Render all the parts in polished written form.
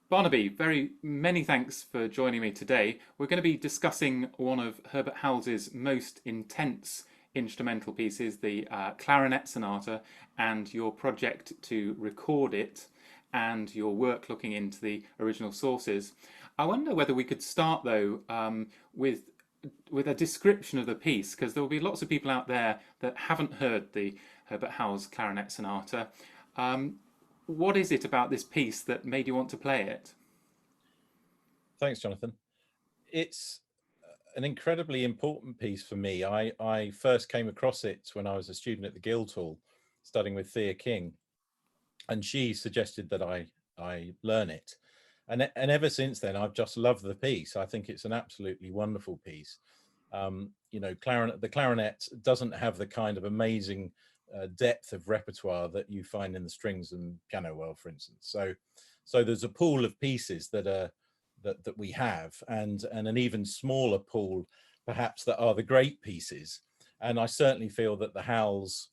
Barnaby, very many thanks for joining me today. We're going to be discussing one of Herbert Howells's most intense instrumental pieces, the Clarinet Sonata, and your project to record it, and your work looking into the original sources. I wonder whether we could start though with a description of the piece, because there will be lots of people out there that haven't heard the Herbert Howells Clarinet Sonata. Um, what is it about this piece that made you want to play it? Thanks, Jonathan. It's an incredibly important piece for me. I first came across it when I was a student at the Guildhall, studying with Thea King, and she suggested that I learn it. And ever since then, I've just loved the piece. I think it's an absolutely wonderful piece. The clarinet doesn't have the kind of amazing depth of repertoire that you find in the strings and piano world, for instance. So there's a pool of pieces that we have, and an even smaller pool, perhaps, that are the great pieces. And I certainly feel that the Howells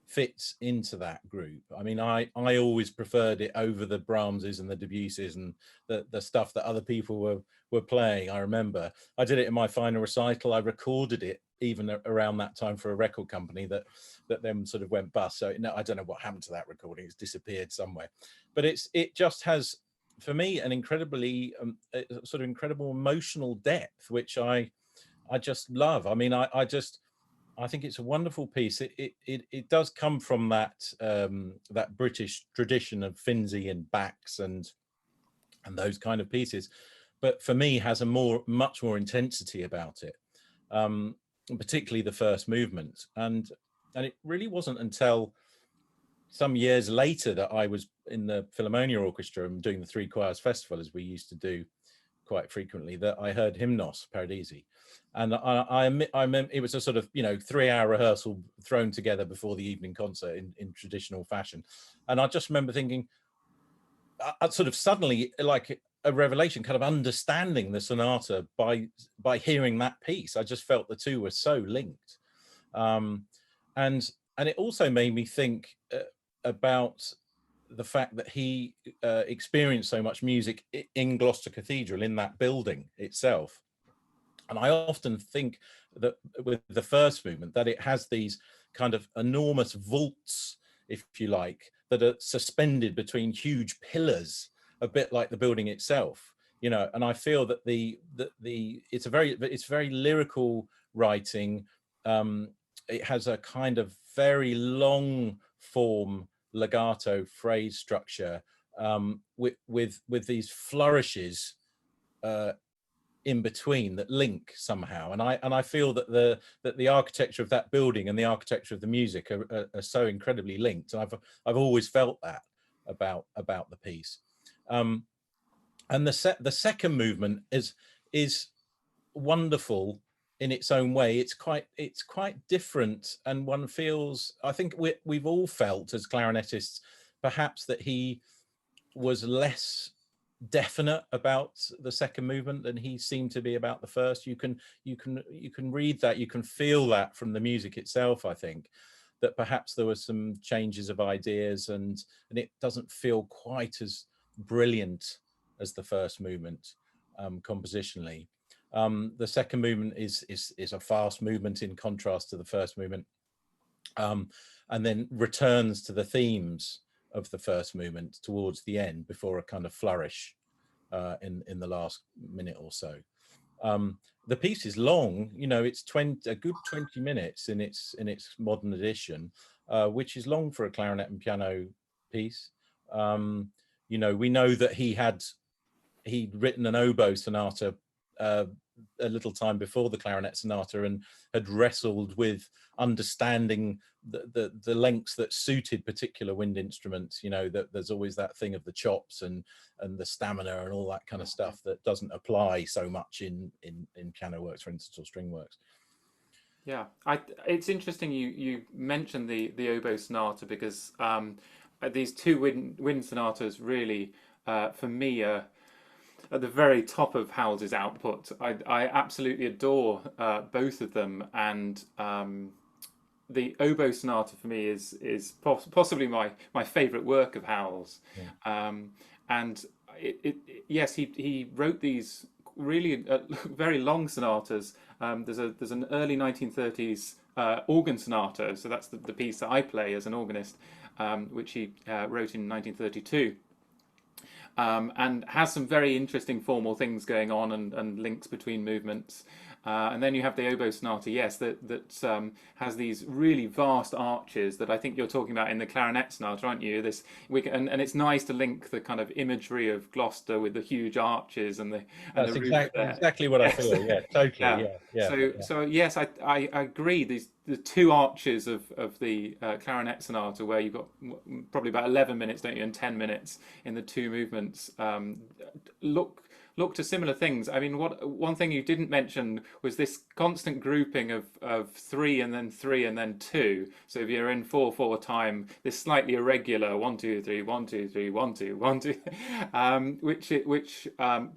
fits into that group. I mean, I always preferred it over the Brahmses and the Debussy's and the stuff that other people were playing. I remember I did it in my final recital. I recorded it even around that time for a record company that then sort of went bust. So no, I don't know what happened to that recording. It's disappeared somewhere. But it just has, for me, an incredibly sort of incredible emotional depth, which I just love. I mean, I think it's a wonderful piece. It does come from that British tradition of Finzi and Bax and those kind of pieces, but for me has a much more intensity about it, particularly the first movement. And it really wasn't until some years later that I was in the Philharmonia Orchestra and doing the Three Choirs Festival, as we used to do quite frequently, that I heard Hymnos Paradisi. And I remember it was a sort of 3-hour rehearsal thrown together before the evening concert in traditional fashion. And I just remember thinking, I sort of suddenly, like a revelation, kind of understanding the sonata by hearing that piece. I just felt the two were so linked. um, and and it also made me think about the fact that he experienced so much music in Gloucester Cathedral, in that building itself. And I often think that with the first movement, that it has these kind of enormous vaults, if you like, that are suspended between huge pillars, a bit like the building itself. And I feel that it's very lyrical writing. It has a kind of very long form legato phrase structure, with these flourishes uh, in between that link somehow. And I feel that the architecture of that building and the architecture of the music are so incredibly linked. And I've always felt that about the piece. Um, and the second movement is wonderful in its own way. It's quite different, and one feels, I think we've all felt as clarinetists, perhaps, that he was less definite about the second movement than he seemed to be about the first. You can read that, you can feel that from the music itself. I think that perhaps there were some changes of ideas, and it doesn't feel quite as brilliant as the first movement, compositionally. The second movement is a fast movement in contrast to the first movement, um, and then returns to the themes of the first movement towards the end before a kind of flourish in the last minute or so. Um, the piece is long, it's a good 20 minutes in its modern edition, which is long for a clarinet and piano piece. We know that he'd written an oboe sonata uh, a little time before the clarinet sonata, and had wrestled with understanding the lengths that suited particular wind instruments. That there's always that thing of the chops and the stamina and all that kind of stuff that doesn't apply so much in piano works, for instance, or string works. Yeah, it's interesting you mentioned the oboe sonata, because these two wind sonatas really, for me, are at the very top of Howells's output. I absolutely adore both of them, and the oboe sonata for me is possibly my favourite work of Howells. Yeah. And yes, he wrote these really very long sonatas. There's an early 1930s organ sonata, so that's the piece that I play as an organist, which he wrote in 1932. And has some very interesting formal things going on and links between movements. And then you have the oboe sonata, yes, that has these really vast arches that I think you're talking about in the clarinet sonata, aren't you? And it's nice to link the kind of imagery of Gloucester with the huge arches and That's the roof there. exactly what I Yes. feel. Yeah, totally. Yeah. Yeah. So yes, I agree. The two arches of the clarinet sonata, where you've got probably about 11 minutes, don't you, and 10 minutes in the two movements, look to similar things. I mean, one thing you didn't mention was this constant grouping of three and then two. So if you're in 4/4 time, this slightly irregular 1 2 3 1 2 3 1 2 1 2, which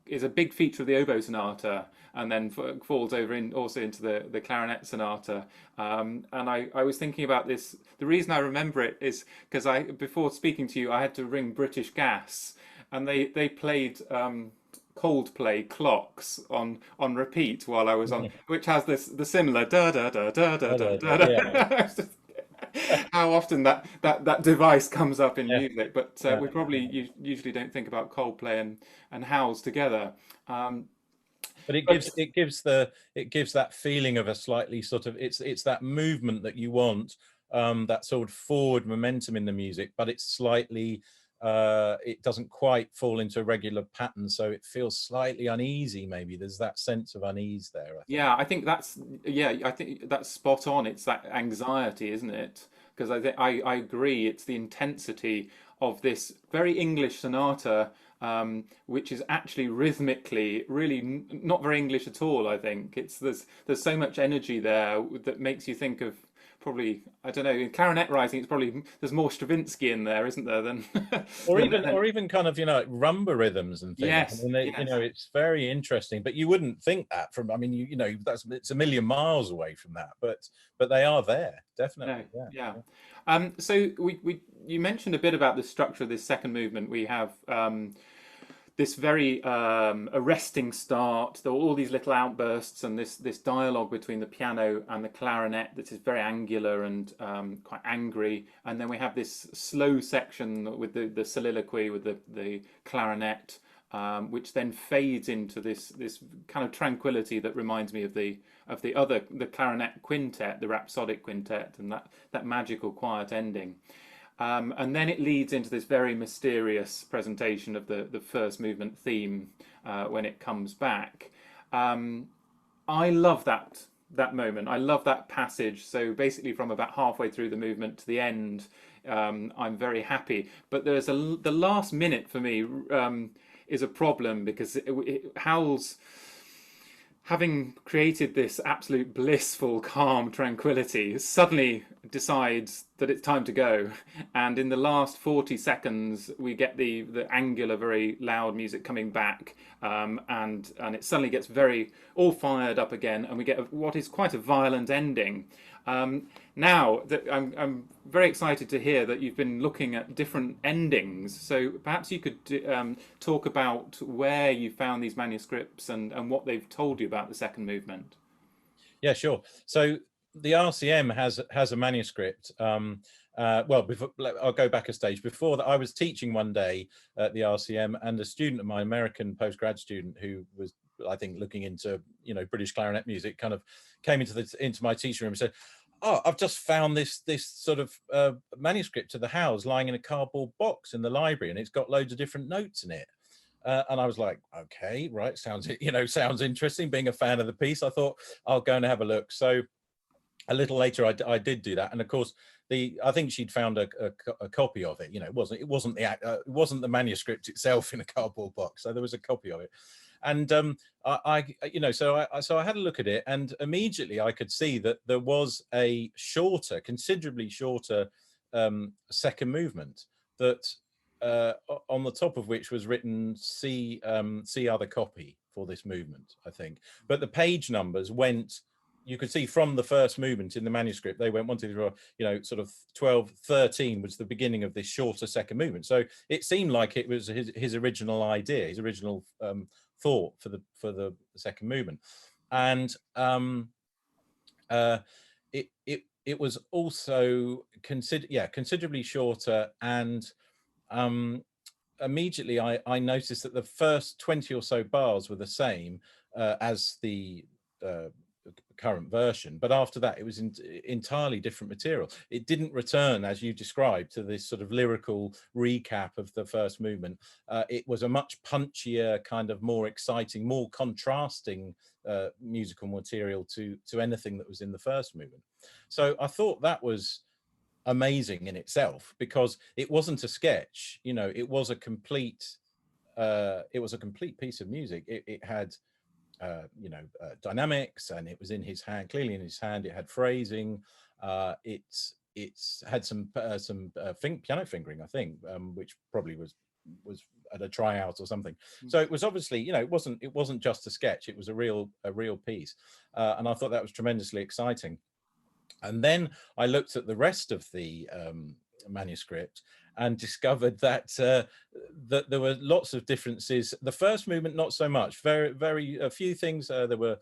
is a big feature of the oboe sonata, and then falls over also into the clarinet sonata. And I was thinking about this. The reason I remember it is because before speaking to you, I had to ring British Gas, and they played Coldplay Clocks on repeat while I was on, which has the similar da da da da da da da. Yeah. How often that device comes up in Yeah. music, but we probably usually don't think about Coldplay and Howells together. But it gives that feeling of a slightly sort of it's that movement that you want, that sort of forward momentum in the music, but it's slightly it doesn't quite fall into a regular pattern, so it feels slightly uneasy. Maybe there's that sense of unease there, I think. Yeah, I think that's spot on. It's that anxiety, isn't it? Because I agree. It's the intensity of this very English sonata, which is actually rhythmically really not very English at all. I think there's so much energy there that makes you think of probably, I don't know, in clarinet rising. It's probably there's more Stravinsky in there, isn't there? Than or even kind of rumba rhythms and things. Yes, I mean, yes. it's very interesting, but you wouldn't think that from. I mean, it's a million miles away from that, but they are there, definitely. No, Yeah. So you mentioned a bit about the structure of this second movement. We have this very arresting start, all these little outbursts, and this dialogue between the piano and the clarinet that is very angular and quite angry. And then we have this slow section with the soliloquy with the clarinet, which then fades into this kind of tranquility that reminds me of the clarinet quintet, the rhapsodic quintet, and that magical quiet ending. And then it leads into this very mysterious presentation of the first movement theme when it comes back. I love that moment. I love that passage. So basically, from about halfway through the movement to the end, I'm very happy. But there's the last minute for me is a problem because Howells, having created this absolute blissful, calm tranquility, suddenly decides that it's time to go. And in the last 40 seconds, we get the angular, very loud music coming back, and it suddenly gets all fired up again, and we get what is quite a violent ending. Now that I'm very excited to hear that you've been looking at different endings. So perhaps you could talk about where you found these manuscripts and what they've told you about the second movement. Yeah, sure. So the RCM has a manuscript. Well, I'll go back a stage. Before that, I was teaching one day at the RCM, and a student of mine, American postgrad student, who was, I think, looking into British clarinet music, kind of came into my teaching room and said, "Oh, I've just found this sort of manuscript to the Howells lying in a cardboard box in the library, and it's got loads of different notes in it." And I was like, "Okay, right, sounds interesting." Being a fan of the piece, I thought I'll go and have a look. So a little later, I did do that, and of course, I think she'd found a copy of it. It wasn't the manuscript itself in a cardboard box, so there was a copy of it. And so I had a look at it, and immediately I could see that there was a considerably shorter second movement that on the top of which was written see other copy for this movement, I think. But the page numbers went you could see from the first movement in the manuscript, they went 1, 2, 3, 4, you know, sort of 12, 13 was the beginning of this shorter second movement. So it seemed like it was his original idea, his original thought for the second movement. And it was also considerably shorter. And immediately I noticed that the first 20 or so bars were the same as the current version, but after that it was entirely different material. It didn't return, as you described, to this sort of lyrical recap of the first movement. It was a much punchier, kind of more exciting, more contrasting musical material to anything that was in the first movement. So I thought that was amazing in itself, because it wasn't a sketch, you know, it was a complete piece of music. It had dynamics, and it was in his hand, clearly in his hand. It had phrasing. It's had some piano fingering, I think, which probably was at a tryout or something. So it was obviously, you know, it wasn't just a sketch. It was a real piece, and I thought that was tremendously exciting. And then I looked at the rest of the manuscript and discovered that that there were lots of differences. The first movement, not so much. Very a few things. There were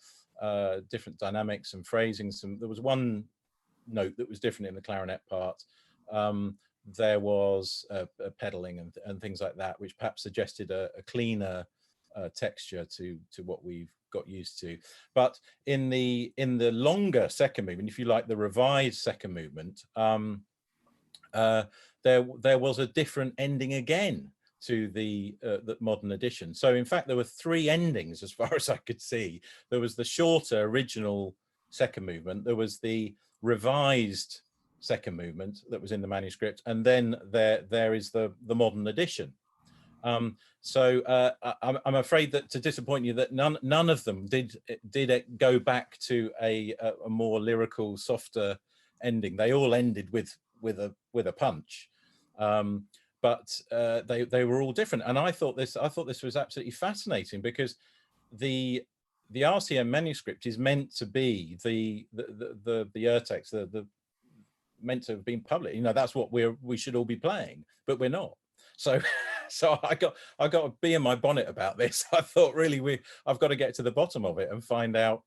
different dynamics and phrasing. There was one note that was different in the clarinet part. There was pedaling and things like that, which perhaps suggested a cleaner texture to what we've got used to. But in the longer second movement, if you like, the revised second movement, there was a different ending again to the modern edition. So in fact, there were 3 endings as far as I could see. There was the shorter original second movement, there was the revised second movement that was in the manuscript, and then there is the modern edition. So I'm afraid that to disappoint you, that none of them did it go back to a more lyrical, softer ending. They all ended with a punch, but they were all different. And I thought this was absolutely fascinating, because the RCM manuscript is meant to be the urtext, the meant to have been public. You know, that's what we should all be playing, but we're not. So so I got a bee in my bonnet about this. I thought, really, I've got to get to the bottom of it and find out,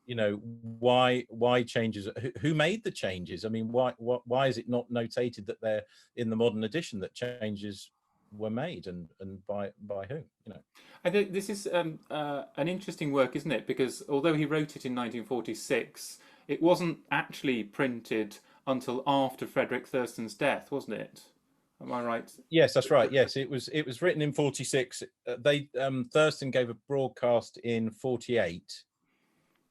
you know, why changes, who made the changes. I mean, why is it not notated that they're in the modern edition that changes were made, and by whom, you know? I think this is an interesting work, isn't it? Because although he wrote it in 1946, it wasn't actually printed until after Frederick Thurston's death, wasn't it? Am I right? Yes, that's right. Yes, it was written in 46. Thurston gave a broadcast in 48,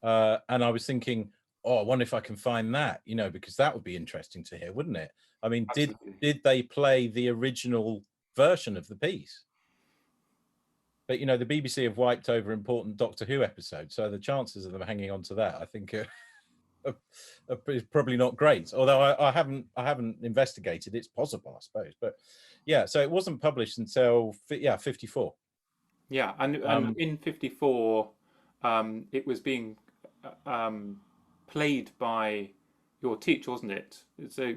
and I was thinking, oh, I wonder if I can find that, you know, because that would be interesting to hear, wouldn't it? I mean, did they play the original version of the piece? But, you know, the BBC have wiped over important Doctor Who episodes, so the chances of them hanging on to that, I think, is probably not great. Although I haven't investigated. It's possible, I suppose. But yeah, so it wasn't published until 54. Yeah, and in 54, it was being played by your teacher, wasn't it? So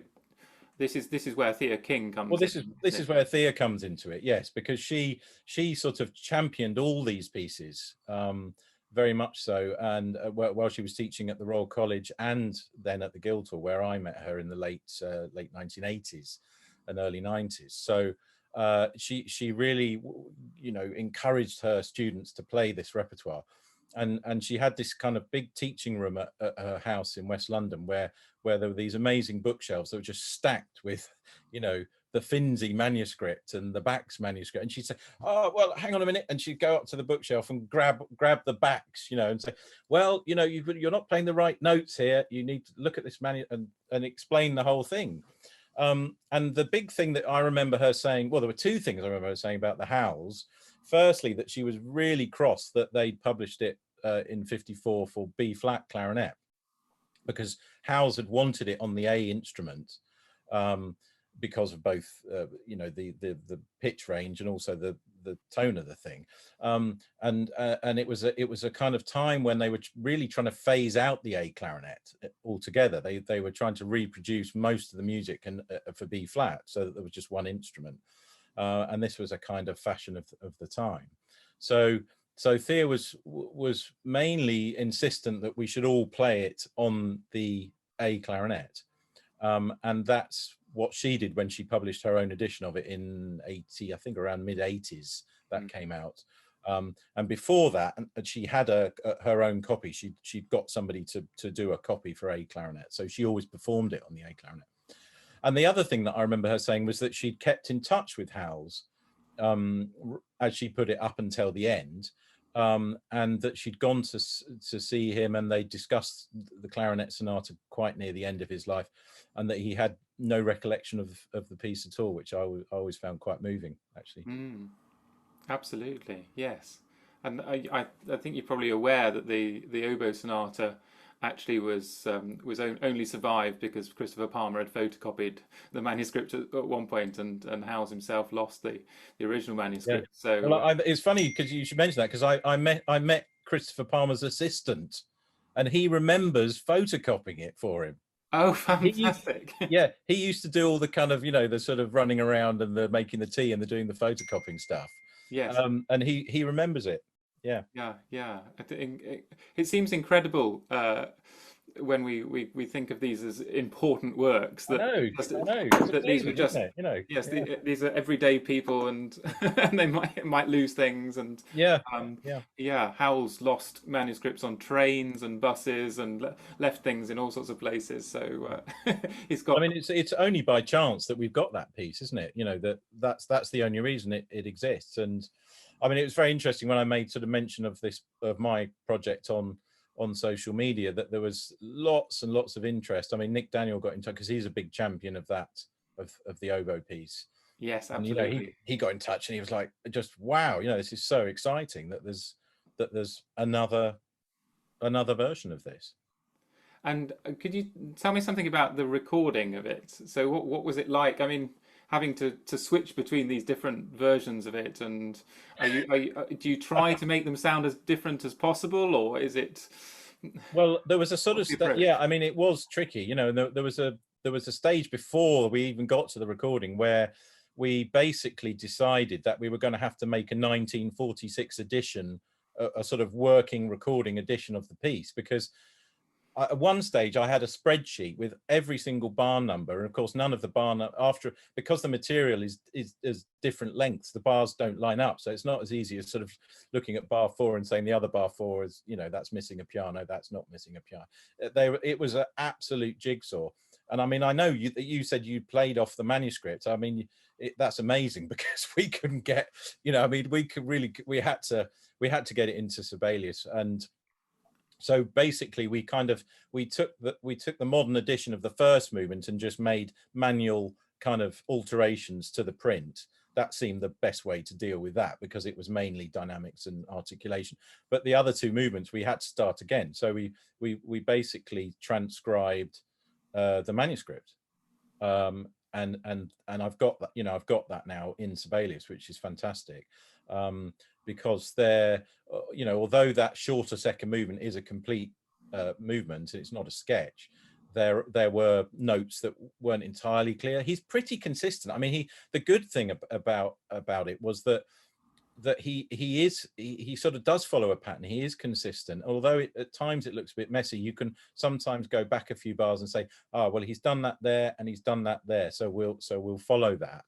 this is where Thea King comes. Well, this is where Thea comes into it. Yes, because she sort of championed all these pieces, very much so. And while she was teaching at the Royal College and then at the Guildhall, where I met her in the late 1980s and early 90s. So she really, you know, encouraged her students to play this repertoire. And she had this kind of big teaching room at her house in West London, where there were these amazing bookshelves that were just stacked with, you know, the Finzi manuscript and the Bax manuscript. And she'd say, oh, well, hang on a minute. And she'd go up to the bookshelf and grab the Bax, you know, and say, well, you know, you're not playing the right notes here. You need to look at this and explain the whole thing. And the big thing that I remember her saying, well, there were 2 things I remember her saying about the Howells. Firstly, that she was really cross that they'd published it in 54 for B flat clarinet, because Howells had wanted it on the A instrument. because of both the pitch range and also the tone of the thing, and it was a kind of time when they were really trying to phase out the A clarinet altogether. They were trying to reproduce most of the music and for B flat, so that there was just one instrument, and this was a kind of fashion of the time. So Thea was mainly insistent that we should all play it on the A clarinet, and that's what she did when she published her own edition of it in 80, I think around mid 80s that came out. And before that, and she had her own copy. She'd got somebody to do a copy for A clarinet, so she always performed it on the A clarinet. And the other thing that I remember her saying was that she'd kept in touch with Howells, as she put it, up until the end, and that she'd gone to see him, and they discussed the Clarinet Sonata quite near the end of his life, and that he had no recollection of the piece at all, which I always found quite moving, actually. Absolutely, yes. And I think you're probably aware that the oboe sonata actually was only survived because Christopher Palmer had photocopied the manuscript at one point, and Howells himself lost the original manuscript. Yeah. So well, it's funny because you should mention that, because I met Christopher Palmer's assistant, and he remembers photocopying it for him. Oh, fantastic! He used to do all the kind of, the sort of running around and the making the tea and the doing the photocopying stuff. Yes, and he remembers it. Yeah. I think it seems incredible when we think of these as important works. That that these were just yes, these are everyday people, and and they might lose things, and Howells lost manuscripts on trains and buses and left things in all sorts of places. So he's got. I mean, it's only by chance that we've got that piece, isn't it? That's the only reason it exists. And I mean, it was very interesting when I made sort of mention of my project on social media, that there was lots and lots of interest. I mean, Nick Daniel got in touch because he's a big champion of that, of the oboe piece. Yes, absolutely. And, he got in touch and he was like, just wow, this is so exciting that there's another version of this. And could you tell me something about the recording of it? So what was it like? I mean, having to switch between these different versions of it, and do you try to make them sound as different as possible, or is it? Well, there was a sort of I mean, it was tricky. There was a stage before we even got to the recording where we basically decided that we were going to have to make a 1946 edition, a sort of working recording edition of the piece, because at one stage I had a spreadsheet with every single bar number, and of course none of the bar because the material is different lengths, the bars don't line up, so it's not as easy as sort of looking at bar 4 and saying the other bar 4 is, that's missing a piano, that's not missing a piano. It was an absolute jigsaw. And I mean, I know you said you played off the manuscript. I mean, that's amazing, because we couldn't get, I mean, we had to get it into Sibelius. And so basically we took the modern edition of the first movement and just made manual kind of alterations to the print. That seemed the best way to deal with that, because it was mainly dynamics and articulation. But the other two movements we had to start again. So we basically transcribed the manuscript, and I've got that, I've got that now in Sibelius, which is fantastic, because they're, although that shorter second movement is a complete movement, it's not a sketch, there were notes that weren't entirely clear. He's pretty consistent. I mean, the good thing about it was that he sort of does follow a pattern. He is consistent, although at times it looks a bit messy. You can sometimes go back a few bars and say, well, he's done that there and he's done that there, so we'll follow that.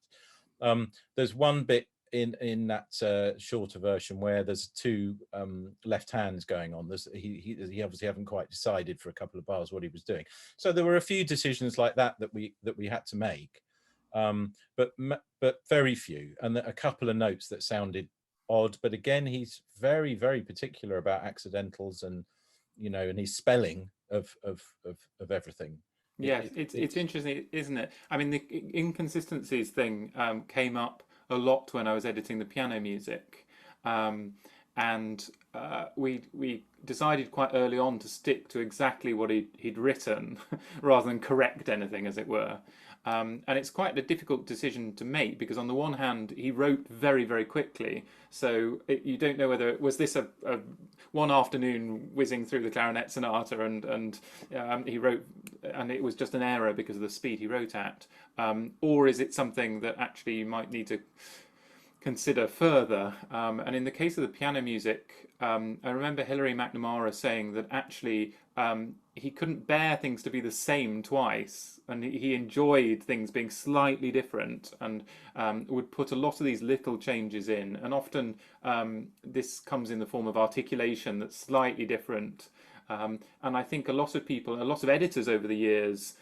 There's one bit in that shorter version where there's two left hands going on. He obviously haven't quite decided for a couple of bars what he was doing. So there were a few decisions like that we had to make, but very few, and a couple of notes that sounded odd. But again, he's very, very particular about accidentals and and his spelling of everything. Yeah, it's interesting, isn't it? I mean, the inconsistencies thing came up a lot when I was editing the piano music, and we decided quite early on to stick to exactly what he'd written rather than correct anything, as it were. And it's quite a difficult decision to make because on the one hand he wrote very, very quickly, so you don't know whether was this a one afternoon whizzing through the clarinet sonata and he wrote and it was just an error because of the speed he wrote at, or is it something that actually you might need to consider further. And in the case of the piano music, I remember Hilary McNamara saying that actually he couldn't bear things to be the same twice, and he enjoyed things being slightly different, and would put a lot of these little changes in. And often this comes in the form of articulation that's slightly different. And I think a lot of people, a lot of editors over the years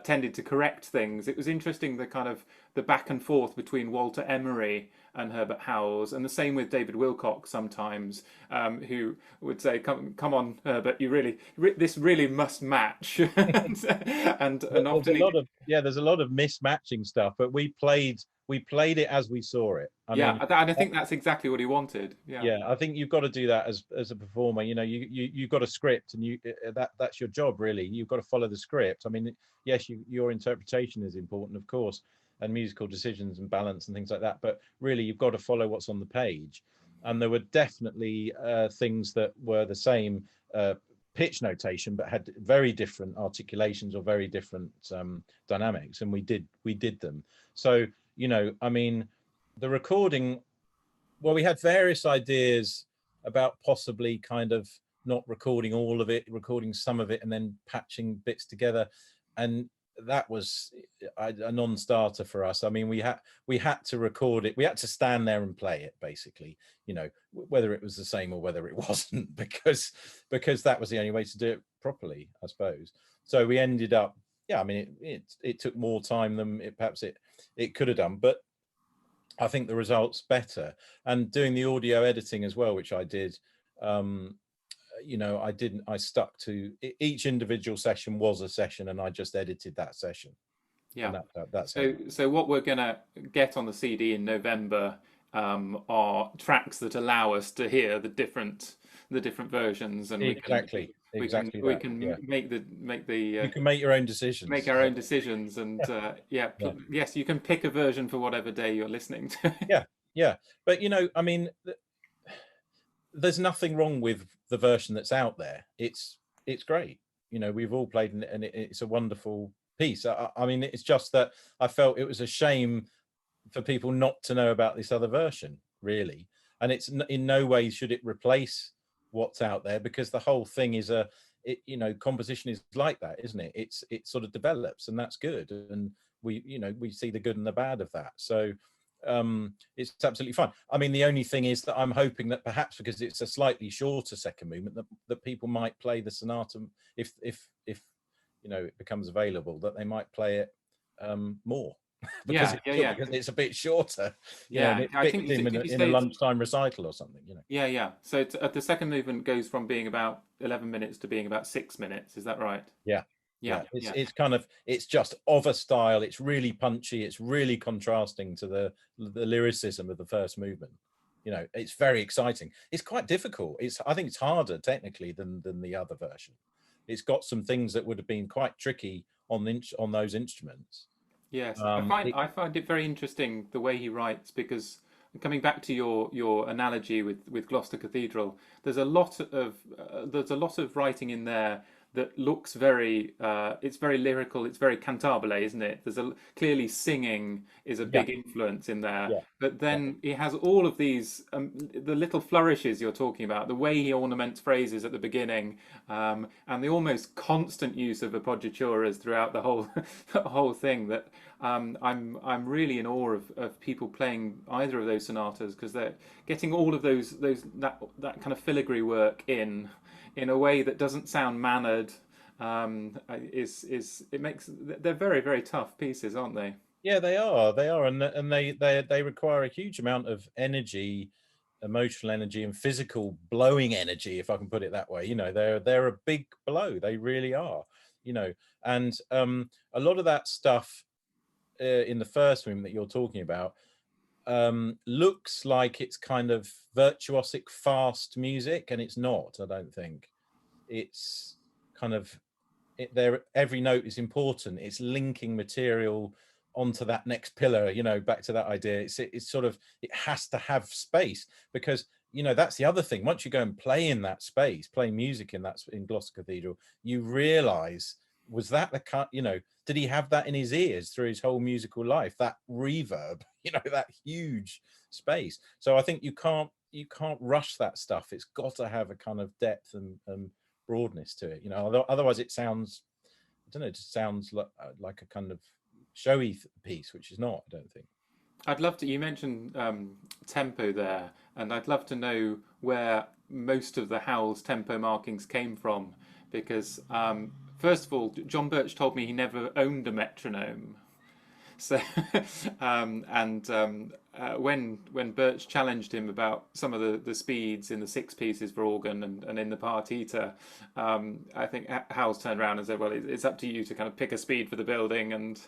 tended to correct things. It was interesting the kind of the back and forth between Walter Emery and Herbert Howells, and the same with David Wilcox sometimes, who would say, "Come on, Herbert, you really, this really must match." and often there's a lot of mismatching stuff, but we played it as we saw it. And I think that's exactly what he wanted. Yeah, I think you've got to do that as a performer. You know, you've got a script, and that's your job really. You've got to follow the script. I mean, yes, your interpretation is important, of course, and musical decisions and balance and things like that. But really, you've got to follow what's on the page. And there were definitely things that were the same pitch notation, but had very different articulations or very different dynamics, and we did them. So, you know, I mean, the recording. Well, we had various ideas about possibly kind of not recording all of it, recording some of it, and then patching bits together, and that was a non-starter for us. I mean, we had to record it. We had to stand there and play it, basically. You know, whether it was the same or whether it wasn't, because that was the only way to do it properly, I suppose. So we ended up, yeah. I mean, it took more time than perhaps it could have done, but I think the result's better. And doing the audio editing as well, which I did, you know, I stuck to each individual session was a session, and I just edited that session. Yeah. That's so what we're gonna get on the CD in November are tracks that allow us to hear the different versions, and exactly we can make the you can make your own decisions. Make our own decisions, and yes, you can pick a version for whatever day you're listening to. Yeah. But you know, I mean, there's nothing wrong with the version that's out there. It's great. You know, we've all played, and it's a wonderful piece. I mean, it's just that I felt it was a shame for people not to know about this other version, really. And it's in no way should it replace what's out there, because the whole thing is you know, composition is like that, isn't it? It sort of develops, and that's good. And we see the good and the bad of that. So it's absolutely fine. I mean, the only thing is that I'm hoping that perhaps because it's a slightly shorter second movement, that people might play the sonata if you know it becomes available, that they might play it more. because it's a bit shorter. I think in a lunchtime recital or something. You know. So the second movement goes from being about 11 minutes to being about 6 minutes. Is that right? Yeah. It's kind of, it's just of a style. It's really punchy. It's really contrasting to the lyricism of the first movement. You know, it's very exciting. It's quite difficult. I think it's harder technically than the other version. It's got some things that would have been quite tricky on those instruments. Yes, I find it very interesting the way he writes, because coming back to your analogy with Gloucester Cathedral, there's a lot of writing in there that looks very it's very lyrical, it's very cantabile, isn't it? Clearly singing is a big influence in there, but then he has all of these the little flourishes you're talking about, the way he ornaments phrases at the beginning, and the almost constant use of appoggiaturas throughout the whole the whole thing, that I'm really in awe of people playing either of those sonatas, because they're getting all of that kind of filigree work in a way that doesn't sound mannered. It makes, they're very, very tough pieces, aren't they? Yeah, they are, and they require a huge amount of energy, emotional energy, and physical blowing energy, if I can put it that way. You know, they're a big blow. They really are. You know, and a lot of that stuff in the first movement that you're talking about looks like it's kind of virtuosic fast music, and it's not. I don't think it's kind of there. Every note is important. It's linking material onto that next pillar, back to that idea. It's sort of, it has to have space, because that's the other thing. Once you go and play in that space, play music in Gloucester Cathedral, you realize, was that the cut, did he have that in his ears through his whole musical life, that reverb, that huge space? So I think you can't rush that stuff. It's got to have a kind of depth and broadness to it, otherwise it sounds, I don't know, it just sounds like a kind of showy piece, which is not, I don't think. I'd love to. You mentioned tempo there, and I'd love to know where most of the Howells tempo markings came from, because first of all, John Birch told me he never owned a metronome. So, when Birch challenged him about some of the speeds in the six pieces for organ and in the partita, I think Howells turned around and said, "Well, it's up to you to kind of pick a speed for the building, and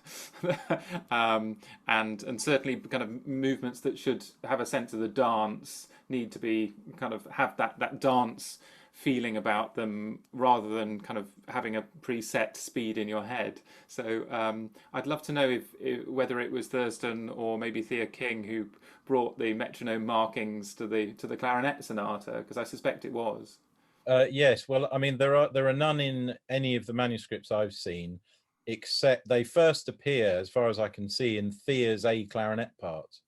and certainly kind of movements that should have a sense of the dance need to be kind of have that dance feeling about them, rather than kind of having a preset speed in your head." So I'd love to know if whether it was Thurston or maybe Thea King who brought the metronome markings to the clarinet sonata, because I suspect it was. Yes, well, I mean, there are none in any of the manuscripts I've seen, except they first appear, as far as I can see, in Thea's A clarinet part,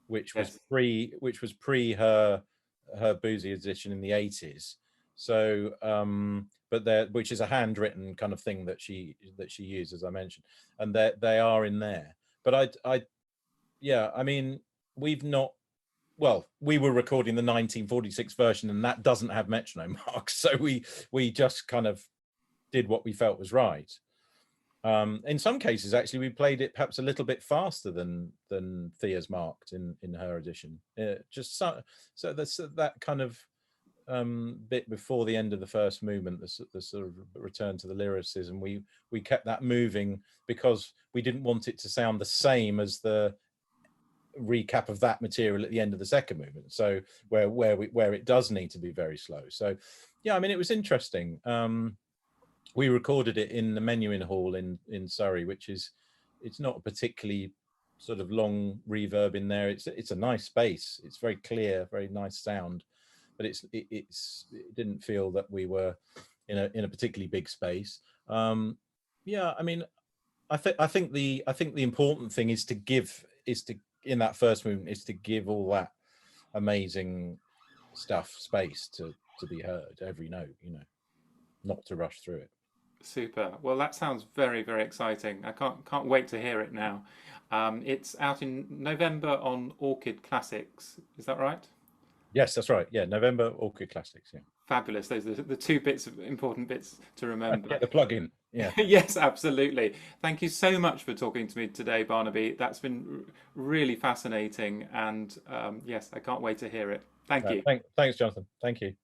which was Yes. pre her Boozy edition in the 80s. So but there, which is a handwritten kind of thing that she used, as I mentioned, and they are in there. But I yeah, I mean, we've not, well, we were recording the 1946 version, and that doesn't have metronome marks, so we just kind of did what we felt was right. In some cases, actually, we played it perhaps a little bit faster than Thea's marked in her edition. Just so that's that kind of bit before the end of the first movement, the sort of return to the lyricism. We kept that moving because we didn't want it to sound the same as the recap of that material at the end of the second movement. So where it does need to be very slow. So yeah, I mean, it was interesting. We recorded it in the Menuhin Hall in Surrey, which is, it's not a particularly sort of long reverb in there. It's a nice space. It's very clear, very nice sound, but it didn't feel that we were in a particularly big space. Yeah, I mean, I think the important thing is to in that first movement is to give all that amazing stuff space to be heard, every note, not to rush through it. Super. Well, that sounds very, very exciting. I can't wait to hear it now. It's out in November on Orchid Classics. Is that right? Yes, that's right. Yeah, November Orchid Classics. Yeah. Fabulous. Those are the two important bits to remember. Get the plug in. Yeah. Yes, absolutely. Thank you so much for talking to me today, Barnaby. That's been really fascinating, and yes, I can't wait to hear it. Thank you. Thanks, Jonathan. Thank you.